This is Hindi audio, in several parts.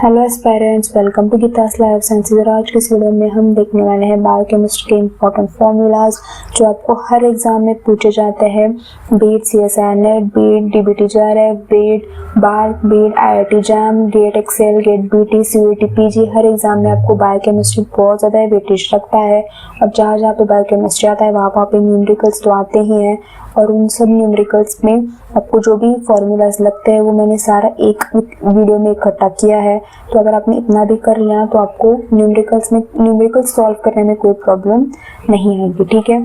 Hello aspirants, welcome to Geeta's life sciences. और आज के इस वीडियो में हम देखने वाले हैं बायोकेमिस्ट्री के इंपॉर्टेंट फॉर्मूलाज जो आपको हर एग्जाम में पूछे जाते हैं। Beat CSIR NET, beat DBT JRF, beat BARC, beat IIT JAM, GATE XL, GATE BT, CUET PG, हर एग्जाम में आपको बायोकेमिस्ट्री बहुत ज़्यादा वेटेज रखता है। और जहाँ जहाँ पे बायोकेमिस्ट्री आता है वहाँ पे न्यूमेरिकल्स तो आते ही हैं, और उन सब न्यूमेरिकल्स में आपको जो भी फॉर्मूलाज लगते हैं वो मैंने सारा एक वीडियो में इकट्ठा किया है। तो अगर आपने इतना भी कर लिया तो आपको न्यूमेरिकल्स सॉल्व करने में कोई प्रॉब्लम नहीं आएगी। ठीक है,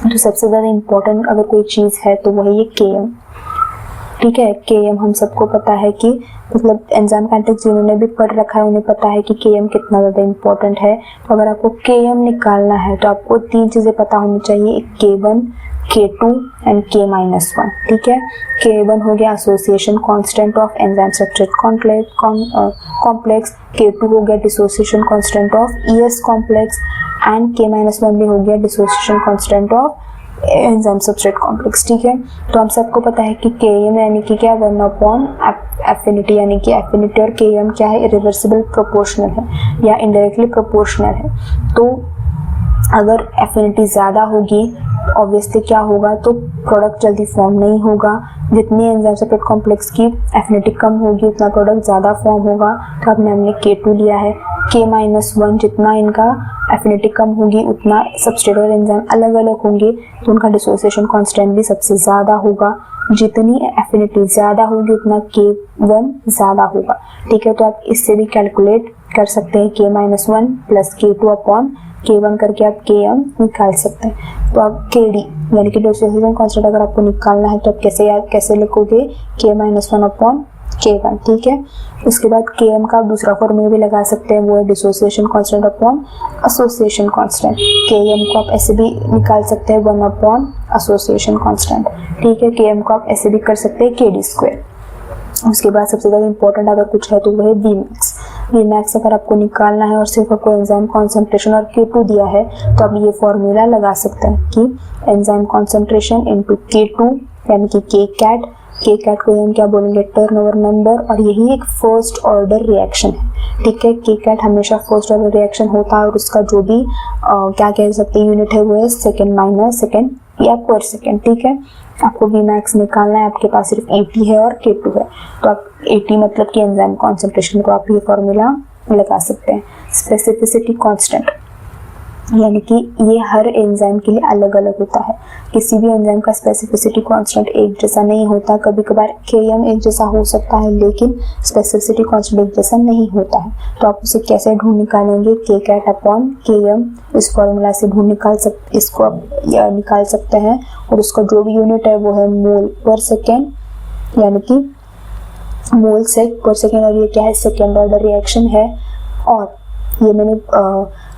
तो सबसे ज़्यादा इम्पोर्टेंट अगर कोई चीज़ है तो वही है Km। ठीक है, Km हम सबको पता है कि मतलब एंजाइम काइनेटिक्स जिन्होंने भी पढ़ रखा है उन्हें पता है कि Km कितना ज़्यादा इम्पोर्टेंट है। तो अगर आपको Km निकालना है तो आपको तीन चीज़ें पता होनी चाहिए, एक K1, K2 एंड K-1। ठीक है, K1 हो गया association constant of enzyme substrate complex, K2 हो गया dissociation constant of ES complex and K-1 भी हो गया dissociation constant of enzyme substrate complex. ठीक है, तो हम सबको पता है कि Km यानी कि क्या 1/, एफिनिटी यानी कि एफिनिटी और Km क्या है, इरिवर्सिबल प्रोपोर्शनल है या इनडायरेक्टली प्रोपोर्शनल है। तो अगर एफिनिटी ज़्यादा होगी ऑब्वियसली क्या होगा, तो प्रोडक्ट जल्दी फॉर्म नहीं होगा। जितनी एंजाइम सब्सट्रेट कॉम्प्लेक्स की एफिनिटी कम होगी उतना प्रोडक्ट ज़्यादा फॉर्म होगा। तो अब हमने K2 लिया है, K-1 जितना इनका एफिनिटी कम होगी उतना सब्सट्रेट और एंजाइम अलग अलग होंगे, तो उनका डिसोसिएशन कांस्टेंट भी सबसे ज़्यादा होगा। जितनी एफिनिटी ज़्यादा होगी उतना K1 ज़्यादा होगा। ठीक है, तो आप इससे भी कैलकुलेट कर सकते हैं K-1 plus K2 upon K1 करके आप Km निकाल सकते हैं। तो आप KD यानी कि डिसोसिएशन कांस्टेंट अगर आपको निकालना है तो आप कैसे लिखोगे, K-1 अपॉन K1। ठीक है, उसके बाद Km का आप दूसरा फॉर्मूला भी लगा सकते हैं, वो है dissociation constant upon association constant. Km को आप ऐसे भी निकाल सकते हैं 1 अपॉन एसोसिएशन कांस्टेंट। ठीक है, Km को आप ऐसे भी कर सकते हैं KD²। उसके बाद सबसे ज़्यादा इंपॉर्टेंट अगर कुछ है तो वो है Vmax अगर आपको निकालना है और सिर्फ आपको एंजाइम कॉन्सेंट्रेशन और K2 दिया है तो आप ये फॉर्मूला लगा सकते हैं कि एंजाइम कॉन्सेंट्रेशन इनटू K2 यानी कि Kcat को हम क्या बोलेंगे, टर्नओवर नंबर, और यही एक फर्स्ट ऑर्डर रिएक्शन है। ठीक है, Kcat हमेशा फर्स्ट ऑर्डर रिएक्शन होता है और उसका जो भी क्या कह सकते हैं यूनिट है वो है सेकेंड माइनस सेकेंड या पर सेकेंड। ठीक है, आपको Vmax निकालना है, आपके पास सिर्फ 80 है और K2 है, तो आप 80 मतलब कि एंजाइम कॉन्सेंट्रेशन को आप ये फॉर्मूला लगा सकते हैं। स्पेसिफिसिटी कांस्टेंट यानी कि ये हर एंजाइम के लिए अलग अलग होता है। किसी भी एंजाइम का स्पेसिफिसिटी कांस्टेंट एक जैसा नहीं होता। कभी कभार Km एक जैसा हो सकता है लेकिन स्पेसिफिसिटी कांस्टेंट एक जैसा नहीं होता है। तो आप उसे कैसे ढूंढ निकालेंगे, Kcat अपॉन Km इस फॉर्मूला से इसको आप निकाल सकते हैं, और उसका जो भी यूनिट है वो है मोल पर सेकेंड यानी कि मोल सेक पर सेकेंड, और ये क्या है, सेकेंड ऑर्डर रिएक्शन है। और ये मैंने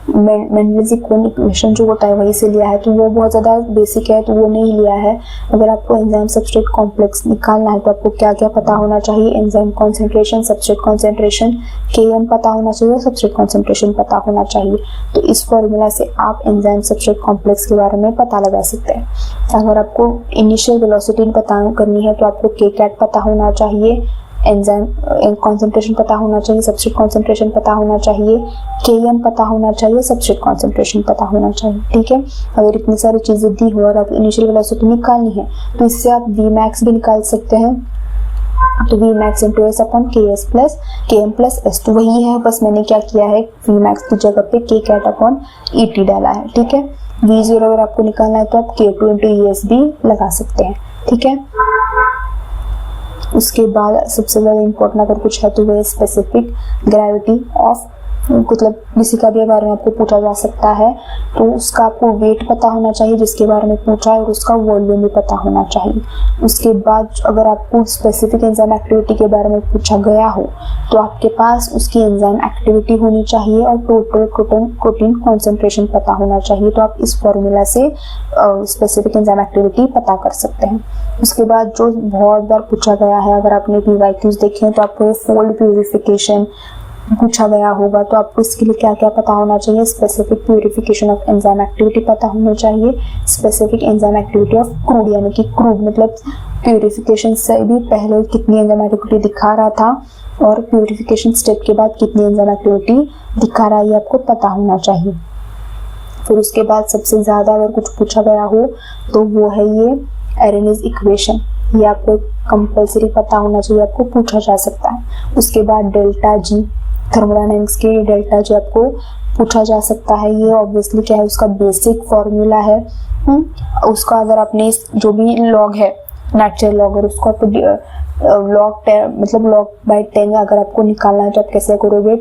मेंडलीज इक्वेशन जो होता है वहीं से लिया है, तो वो बहुत ज़्यादा बेसिक है तो वो नहीं लिया है। अगर आपको एंजाइम सब्सट्रेट कॉम्प्लेक्स निकालना है तो आपको क्या क्या पता होना चाहिए, enzyme concentration, substrate concentration, Km पता होना चाहिए और सब्सट्रेट कॉन्सेंट्रेशन पता होना चाहिए। तो इस फॉर्मूला से आप एंजाइम सब्सट्रेट कॉम्प्लेक्स के बारे में पता लगा सकते हैं। अगर आपको इनिशियल वेलोसिटी पता करनी है तो आपको Kcat पता होना चाहिए, एंजाइम कॉन्सेंट्रेशन पता होना चाहिए, सब्सट्रेट कॉन्सेंट्रेशन पता होना चाहिए, Km पता होना चाहिए, सब्सट्रेट कॉन्सेंट्रेशन पता होना चाहिए। ठीक है, अगर इतनी सारी चीज़ें दी हो और आप इनिशियल वेलोसिटी निकालनी है तो इससे आप Vmax भी निकाल सकते हैं। तो Vmax into S upon KS plus Km plus S, तो वही है, बस मैंने क्या किया है Vmax की जगह पे Kcat अपॉन ET डाला है। ठीक है, V0 अगर आपको निकालना है तो आप K2 इंटू ES भी लगा सकते हैं। ठीक है, उसके बाद सबसे ज़्यादा इम्पोर्टेंट अगर कुछ है तो वह स्पेसिफिक ग्रेविटी ऑफ, मतलब किसी का भी बारे में आपको पूछा जा सकता है तो उसका आपको वेट पता होना चाहिए जिसके बारे में पूछा है, और उसका वॉल्यूम भी पता होना चाहिए। उसके बाद अगर आपको स्पेसिफिक एंजाइम एक्टिविटी के बारे में पूछा गया हो तो आपके पास उसकी एंजाइम एक्टिविटी होनी चाहिए और टोटल प्रोटीन कॉन्सेंट्रेशन पता होना चाहिए। तो आप इस फॉर्मूला से स्पेसिफिक एंजाइम एक्टिविटी पता कर सकते हैं। उसके बाद जो बहुत बार पूछा गया है, अगर आपने PYQs देखे हैं तो आपको फोल्ड प्यूरिफिकेशन पूछा गया होगा, तो आपको इसके लिए क्या क्या पता होना चाहिए, specific purification of enzyme activity पता होना चाहिए, specific enzyme activity of crude यानी कि क्रूड मतलब प्यूरिफिकेशन से भी पहले कितनी एंजाइम एक्टिविटी दिखा रहा था और प्यूरिफिकेशन स्टेप के बाद कितनी एंजाइम एक्टिविटी दिखा रहा है ये आपको पता होना चाहिए। फिर उसके बाद सबसे ज़्यादा अगर कुछ पूछा गया हो तो वो है ये एरेनीज इक्वेशन, ये आपको कंपल्सरी पता होना चाहिए, आपको पूछा जा सकता है। उसके बाद डेल्टा जी, थर्मोडायनेमिक्स के डेल्टा जी आपको पूछा जा सकता है। ये ऑब्वियसली क्या है, उसका बेसिक फॉर्मूला है। उसका अगर आपने जो भी लॉग है नेचुरल लॉग, और उसको आपको लॉग मतलब लॉग बाय 10 अगर आपको निकालना है तो आप कैसे करोगे,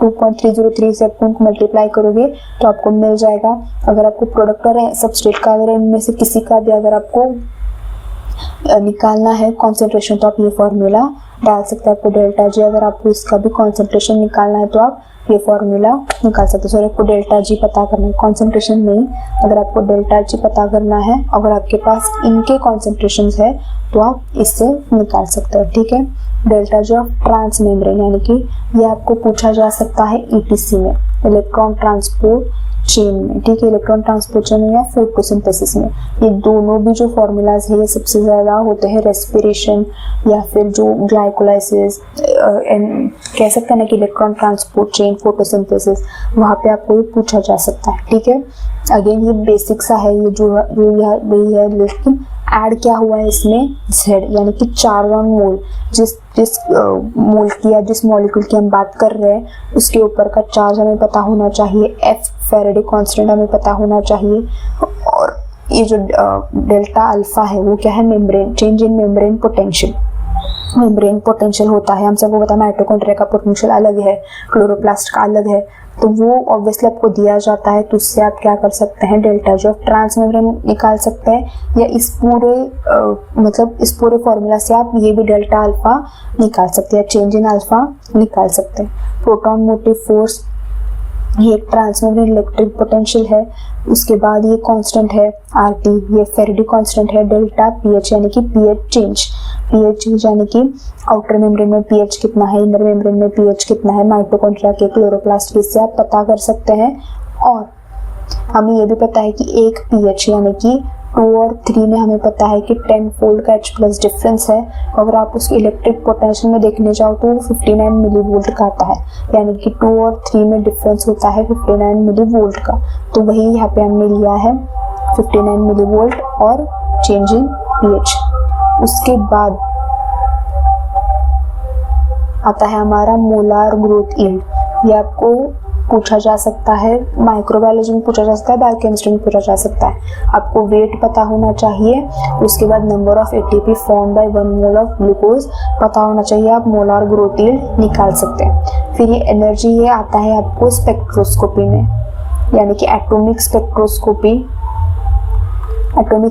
2.303 से आपको मल्टीप्लाई करोगे तो आपको मिल जाएगा। अगर आपको प्रोडक्ट और सबस्ट्रेट का अगर इनमें से किसी का भी अगर आपको निकालना है कॉन्सेंट्रेशन तो आप ये फॉर्मूला डाल सकते हैं। आपको डेल्टा जी अगर आपको इसका भी कॉन्सेंट्रेशन निकालना है तो आप ये फॉर्मूला निकाल सकते हैं। सॉरी, आपको डेल्टा जी पता करना है, कॉन्सेंट्रेशन नहीं। अगर आपको डेल्टा जी पता करना है, अगर आपके पास इनके कॉन्सेंट्रेशन है तो आप इससे निकाल सकते हैं। ठीक है, delta G of transmembrane, यानी कि ये आपको पूछा जा सकता है ईटीसी में, इलेक्ट्रॉन ट्रांसपोर्ट चेन में। ठीक है, इलेक्ट्रॉन ट्रांसपोर्ट चेन या फोटोसिंथेसिस में। ये दोनों भी जो फॉर्मूलाज है ये सबसे ज्यादा होते हैं रेस्पिरेशन या फिर जो ग्लाइकोलाइसिस, कह सकते हैं ना कि इलेक्ट्रॉन ट्रांसपोर्ट चेन, फोटोसिंथेसिस, वहां पे आपको ये पूछा जा सकता है। ठीक है, अगेन ये बेसिक सा है, ये जो वही है, लेकिन ऐड क्या हुआ है इसमें, Z, यानी कि 4 मोल, जिस मोल की या जिस मॉलिक्यूल की हम बात कर रहे हैं उसके ऊपर का चार्ज हमें पता होना चाहिए, F फैराडे कांस्टेंट हमें पता होना चाहिए। और ये जो डेल्टा अल्फा है वो क्या है, membrane change in membrane potential, membrane potential होता है। हम सबको पता है माइटोकॉन्ड्रिया का पोटेंशियल अलग है, क्लोरोप्लास्ट का अलग है, तो वो ऑब्वियसली आपको दिया जाता है। तो उससे आप क्या कर सकते हैं, delta G of transmembrane निकाल सकते हैं, या इस पूरे फॉर्मूला से आप ये भी डेल्टा अल्फा निकाल सकते हैं, चेंज इन अल्फा निकाल सकते हैं। प्रोटॉन मोटिव फोर्स, ये एक ट्रांसमेम्ब्रेन इलेक्ट्रिक पोटेंशियल है। उसके बाद ये कांस्टेंट है RT, ये फैराडे कांस्टेंट है। डेल्टा pH यानी कि pH चेंज यानी कि आउटर मेम्ब्रेन में pH कितना है, इनर मेम्ब्रेन में pH कितना है, माइटोकॉन्ड्रिया के, क्लोरोप्लास्ट के, इससे आप पता कर सकते हैं। और हमें ये भी पता है कि एक pH यानी कि 2 और 3 में हमें पता है कि 10 फोल्ड का H+ डिफरेंस है। अगर आप उसकी इलेक्ट्रिक पोटेंशियल में देखने जाओ तो 59 मिलीवोल्ट का आता है, यानी कि 2 और 3 में डिफरेंस होता है 59 मिलीवोल्ट का। तो वही यहाँ पे हमने लिया है 59 मिलीवोल्ट और चेंज इन pH। उसके बाद आता है हमारा मोलार ग्रोथ यील्ड, ये आपको पूछा जा सकता है, माइक्रोबायोलॉजी में पूछा जा सकता है, बायोकेमिस्ट्री में पूछा जा सकता है। आपको वेट पता होना चाहिए, उसके बाद number of ATP form by 1 mole of glucose पता होना चाहिए, आप मोलार ग्रोथ यील्ड निकाल सकते हैं। फिर ये एनर्जी, ये आता है आपको स्पेक्ट्रोस्कोपी में, यानी कि एटॉमिक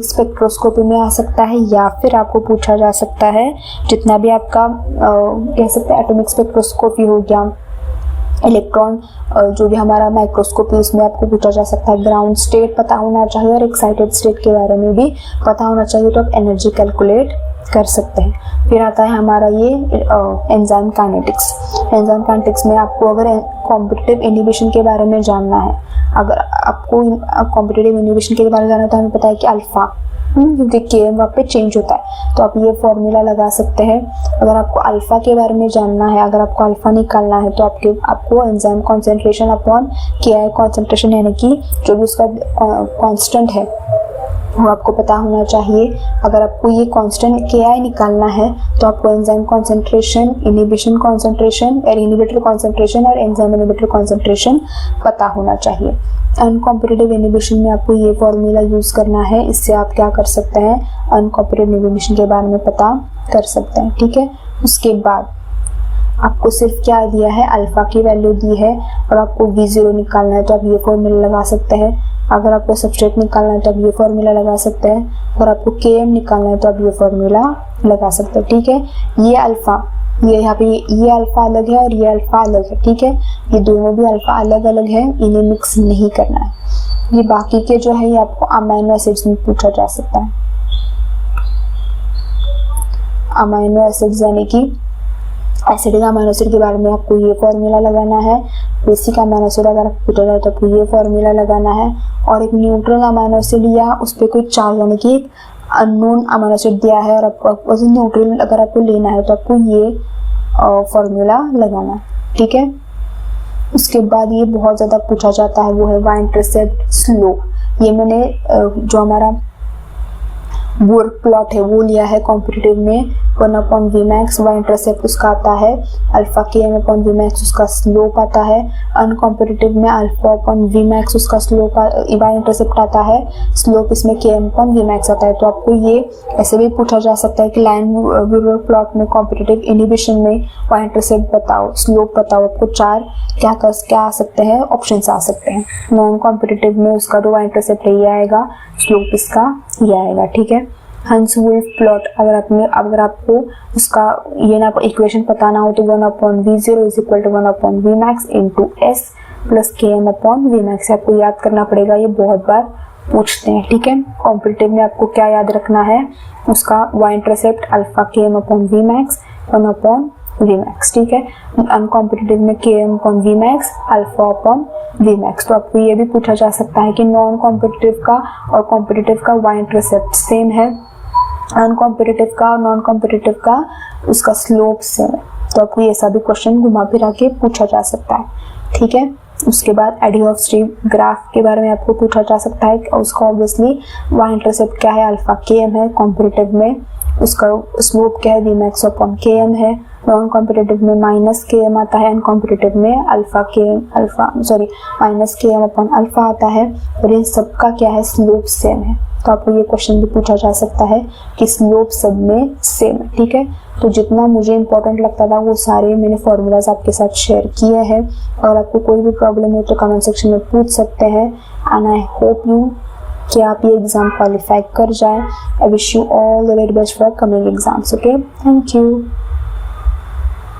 स्पेक्ट्रोस्कोपी में आ सकता है, या फिर आपको पूछा जा सकता है जितना भी आपका कह सकते हैं एटॉमिक स्पेक्ट्रोस्कोपी हो गया, इलेक्ट्रॉन जो भी हमारा माइक्रोस्कोपी, उसमें आपको पूछा जा सकता है। ग्राउंड स्टेट पता होना चाहिए और एक्साइटेड स्टेट के बारे में भी पता होना चाहिए, तो आप एनर्जी कैलकुलेट कर सकते हैं। फिर आता है हमारा ये एंजाइम काइनेटिक्स। एंजाइम काइनेटिक्स में आपको अगर कॉम्पिटिटिव इनहिबिशन के बारे में जानना है, अगर आपको कॉम्पिटिटिव इनहिबिशन के बारे में जानना है तो हमें पता है कि अल्फा, क्योंकि Km वहाँ पे चेंज होता है, तो आप ये फॉर्मूला लगा सकते हैं। अगर आपको अल्फा के बारे में जानना है, अगर आपको अल्फा निकालना है तो आपको enzyme concentration upon KI concentration, यानी कि जो भी उसका कांस्टेंट है वो आपको पता होना चाहिए। अगर आपको ये कांस्टेंट KI निकालना है तो आपको एंजाइम कॉन्सेंट्रेशन, इनहिबिशन कॉन्सेंट्रेशन और इनहिबिटर कॉन्सेंट्रेशन और एंजाइम इनहिबिटर कॉन्सेंट्रेशन पता होना चाहिए। अनकॉम्पिटिटिव इनहिबिशन में आपको ये फॉर्मूला यूज करना है, इससे आप क्या कर सकते हैं, अनकॉम्पिटिटिव इनहिबिशन के बारे में पता कर सकते हैं। ठीक है, उसके बाद आपको सिर्फ क्या दिया है, अल्फा की वैल्यू दी है, और आपको V0 निकालना है तो आप ये फॉर्मूला लगा सकते हैं। अगर आपको सबस्ट्रेट निकालना है तो आप ये फॉर्मूला लगा सकते हैं, अगर आपको Km निकालना है तो आप ये फॉर्मूला लगा सकते हैं। ठीक है, ये अल्फा, ये यहाँ पे ये अल्फा अलग है और ये अल्फा अलग है। ठीक है, ये दोनों भी अल्फा अलग अलग है, इन्हें मिक्स नहीं करना है। ये बाकी के जो है ये आपको अमाइनो एसिड्स में पूछा जा सकता है। अमाइनो एसिड्स यानी कि एसिडिक अमाइनो एसिड के बारे में आपको ये फॉर्मूला लगाना है। बेसिक अमाइनो एसिड अगर आपको पूछा जाए तो आपको ये फॉर्मूला लगाना है। और एक न्यूट्रल अमाइनो एसिड या उस पर कोई चार्ज, यानी कि अननोन अमीनो एसिड दिया है और आपको न्यूट्रल अगर आपको लेना है तो आपको ये फॉर्मूला लगाना, ठीक है। उसके बाद ये बहुत ज़्यादा पूछा जाता है, वो है वाई इंटरसेप्ट स्लोप। ये मैंने जो हमारा वर्क प्लॉट है वो लिया है कॉम्पिटिटिव में 1/v मैक्स, वाई इंटरसेप्ट उसका आता है अल्फा km/v मैक्स, उसका स्लोप आता है। अनकॉम्पिटिटिव में अल्फा/v मैक्स उसका स्लोप, वाई इंटरसेप्ट आता है, स्लोप इसमें km/v मैक्स आता है। तो आपको ये ऐसे भी पूछा जा सकता है कि लाइन वर्क प्लॉट में कॉम्पिटिटिव इनिबिशन में वाई इंटरसेप्ट बताओ, स्लोप बताओ। आपको चार क्या आ सकते हैं, ऑप्शन आ सकते हैं। नॉन कॉम्पिटिटिव में उसका जो वाई इंटरसेप्ट है ये आएगा, स्लोप इसका ये आएगा, ठीक है। हंस-वुल्फ प्लॉट अगर आपको उसका ये ना इक्वेशन पता ना हो तो 1/v0 is equal to 1/v max into s plus km/v max आपको याद करना पड़ेगा, ये बहुत बार पूछते हैं, ठीक है। कॉम्पिटिटिव में आपको क्या याद रखना है, उसका Y intercept alpha km/v max 1/v max, ठीक है। अनकॉम्पिटिटिव में km/v मैक्स अल्फा/v मैक्स। तो आपको ये भी पूछा जा सकता है कि नॉन कॉम्पिटिटिव का और कॉम्पिटिटिव का वाई इंटरसेप्ट सेम है, अनकॉम्पिटिटिव का और नॉन कॉम्पिटिटिव का उसका स्लोप सेम है। तो आपको ये सभी क्वेश्चन घुमा फिरा के पूछा जा सकता है, ठीक है। उसके बाद एडियोस्ट्रीम ग्राफ के बारे में आपको पूछा जा सकता है, उसका ऑब्वियसली वाई इंटरसेप्ट क्या है, अल्फा km है, कॉम्पिटिटिव में उसका स्लोप क्या है, v मैक्स अपॉन km है। नॉन कॉम्पिटिटिव में माइनस km आता है, अनकॉम्पिटिटिव में माइनस km अपॉन अल्फा आता है, और इन सबका क्या है, स्लोप सेम है। तो आपको ये क्वेश्चन भी पूछा जा सकता है कि स्लोप सब में सेम है, ठीक है। तो जितना मुझे इंपॉर्टेंट लगता था वो सारे मैंने फॉर्मूलाज आपके साथ शेयर किए हैं। और आपको कोई भी प्रॉब्लम हो तो कमेंट सेक्शन में पूछ सकते हैं। एंड आई होप यू कि आप ये एग्जाम क्वालिफाई कर जाएं। I wish you all the very best for coming exams. Okay, thank you.